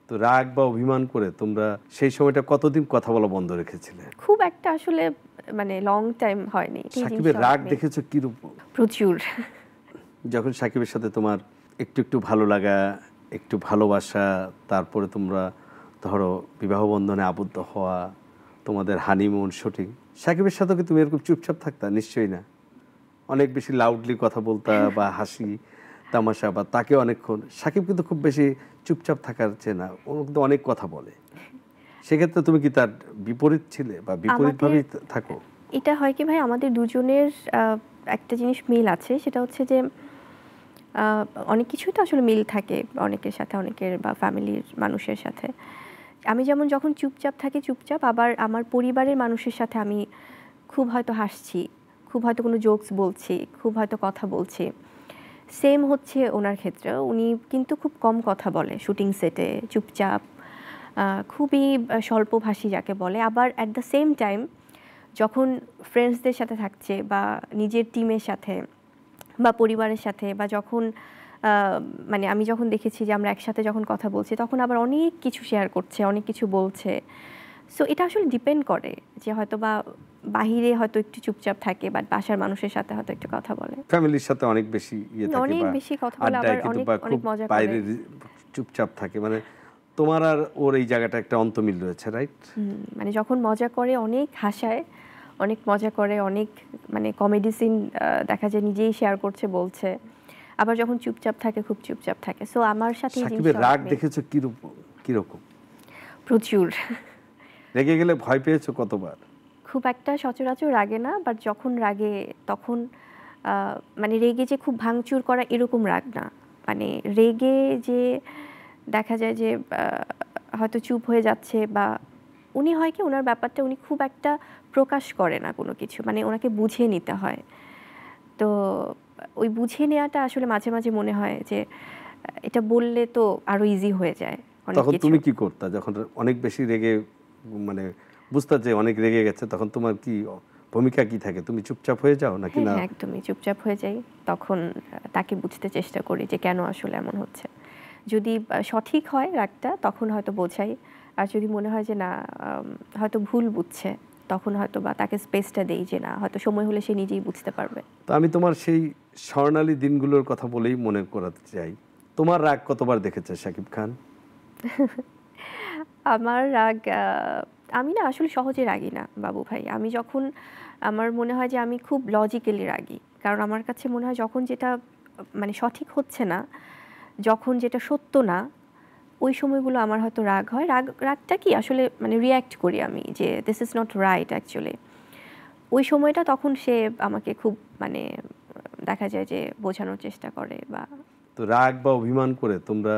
তো রাগ বা অভিমান করে তোমরা সেই সময়টা কতদিন কথা বলা বন্ধ রেখেছিলে? খুব একটা আসলে মানে লং টাইম হয়নি। সাকিবের রাগ দেখেছো কিরূপ? প্রচুর। যখন সাকিবের সাথে তোমার একটু একটু ভালো লাগা, একটু ভালোবাসা, তারপরে তোমরা ধরো বিবাহ বন্ধনে আবদ্ধ হওয়া, তোমাদের হানিমুন শুটিং, সাকিবের সাথে কি তুমি এরকম চুপচাপ থাকতা? নিশ্চয়ই না। অনেক বেশি লাউডলি কথা বলতা বা হাসি তামাশা, বা তাকে অনেকক্ষণ। সাকিব কিন্তু খুব বেশি চুপচাপ থাকার চেয়ে না, ও কিন্তু অনেক কথা বলে। সেক্ষেত্রে তুমি কি তার বিপরীত ছিলে বা বিপরীতভাবেই থাকো? এটা হয় কি ভাই, আমাদের দুজনের একটা জিনিস মিল আছে, সেটা হচ্ছে যে অনেক কিছুই তো আসলে মিল থাকে অনেকের সাথে, অনেকের বা ফ্যামিলির মানুষের সাথে। আমি যেমন যখন চুপচাপ থাকি চুপচাপ, আবার আমার পরিবারের মানুষের সাথে আমি খুব হয়তো হাসছি, খুব হয়তো কোনো জোকস বলছি, খুব হয়তো কথা বলছি। সেম হচ্ছে ওনার ক্ষেত্রেও, উনি কিন্তু খুব কম কথা বলে শুটিং সেটে, চুপচাপ, খুবই স্বল্পভাষী যাকে বলে। আবার অ্যাট দ্য সেম টাইম যখন ফ্রেন্ডসদের সাথে থাকছে বা নিজের টিমের সাথে বা পরিবারের সাথে, বা যখন মানে আমি যখন দেখেছি যে আমরা একসাথে যখন কথা বলছি, তখন আবার অনেক কিছু শেয়ার করছে, অনেক কিছু বলছে। সো এটা আসলে ডিপেন্ড করে যে হয়তো বা বাহিরে হয়তো একটু চুপচাপ থাকে, বাট বাসার মানুষের সাথে হয়তো একটু কথা বলে, ফ্যামিলির সাথে অনেক বেশি ইয়ে থাকে অনেক বা বেশি কথা বলে, আড্ডায়, আবার কিন্তু অনেক বা অনেক খুব মজা করে। বাইরে চুপচাপ থাকে। মানে তোমার আর ওর এই জায়গাটা একটা অন্তমিল রয়েছে, রাইট? মানে যখন মজা করে অনেক হাসায়, অনেক মজা করে, অনেক মানে কমেডি সিন দেখা যায় নিজেই শেয়ার করছে, বলছে। আবার যখন চুপচাপ থাকে খুব চুপচাপ থাকে। সো আমার সাথে এই সাকিবের জিনিসটা রাগ দেখেছো কিরকম? প্রচুর। রেগে গেলে ভয় পেয়েছো কতবার? খুব একটা সচরাচর রাগে না, বাট যখন রাগে তখন মানে রেগে যে খুব ভাঙচুর করা এরকম রাগ না, মানে রেগে যে দেখা যায় যে হয়তো চুপ হয়ে যাচ্ছে, বা উনি হয় কি, ওনার ব্যাপারটা উনি খুব একটা প্রকাশ করে না কোনো কিছু, মানে ওনাকে বুঝে নিতে হয়। তো ওই বুঝে নেওয়াটা আসলে মাঝে মাঝে মনে হয় যে এটা বললে তো আরো ইজি হয়ে যায় অনেক তখন কিছু। তুমি কি করতা যখন অনেক বেশি রেগে, মানে বুঝতা যে অনেক রেগে গেছে, তখন তোমার কি ভূমিকা কি থাকে? তুমি চুপচাপ হয়ে যাও নাকি হ্যাঁ না? হ্যাঁ, একদমই চুপচাপ হয়ে যাই। তখন তাকে বুঝতে চেষ্টা করি যে কেন আসলে এমন হচ্ছে। যদি সঠিক হয় রাগটা, তখন হয়তো বোঝাই। আর যদি মনে হয় যে না, হয়তো ভুল বুঝছে, তখন হয়তো বা তাকে স্পেসটা দেই যে না, হয়তো সময় হলে সে নিজেই বুঝতে পারবে। তো আমি তোমার সেই স্বর্ণালী দিনগুলোর কথা বলেই মনে করাতে চাই। তোমার রাগ কতবার দেখেছে শাকিব খান? আমার রাগ আমি না আসলে সহজে রাগি না বাবু ভাই। আমি যখন আমার মনে হয় যে আমি খুব লজিক্যালি রাগি। কারণ আমার কাছে মনে হয় যখন যেটা মানে সঠিক হচ্ছে না, যখন যেটা সত্য না, ওই সময়গুলো আমার হয়তো রাগ হয়। রাগটা কি আসলে মানে রিঅ্যাক্ট করি আমি যে this is not right actually. ওই সময়টা তখন সে আমাকে খুব মানে দেখা যায় যে বোঝানোর চেষ্টা করে বা তো রাগ বা অভিমান করে তোমরা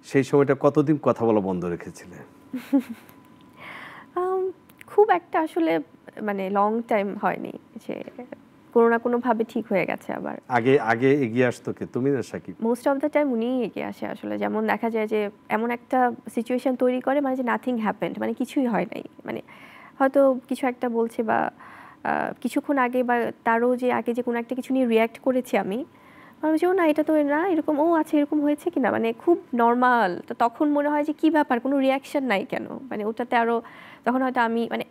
সেই সময়টা কতদিন কথা বলা বন্ধ রেখেছিলে? আম খুব একটা আসলে মানে লং টাইম হয়নি যে কোনো না কোনোভাবে ঠিক হয়ে গেছে আবার। আগে আগে এগিয়ে আসতো কে, তুমি না Shakib? Most of the time উনিই এগিয়ে আসে আসলে। যেমন দেখা যায় যে এমন একটা সিচুয়েশন তৈরি করে, মানে যে নাথিং হ্যাপেন্ড, মানে কিছুই হয় নাই। মানে হয়তো কিছু একটা বলছে বা কিছুক্ষণ আগে বা তারও যে আগে যে কোনো একটা কিছু নিয়ে রিঅ্যাক্ট করেছি আমি, ভাবছি যে ও না এটা তো না এরকম, ও আচ্ছা এরকম হয়েছে কিনা, মানে খুব নরমাল। তো তখন মনে হয় যে কি ব্যাপার, কোনো রিঅ্যাকশন নাই কেন? মানে ওটাতে আরো তখন হয়তো আমি মানে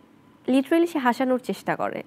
লিটারালি সে হাসানোর চেষ্টা করে।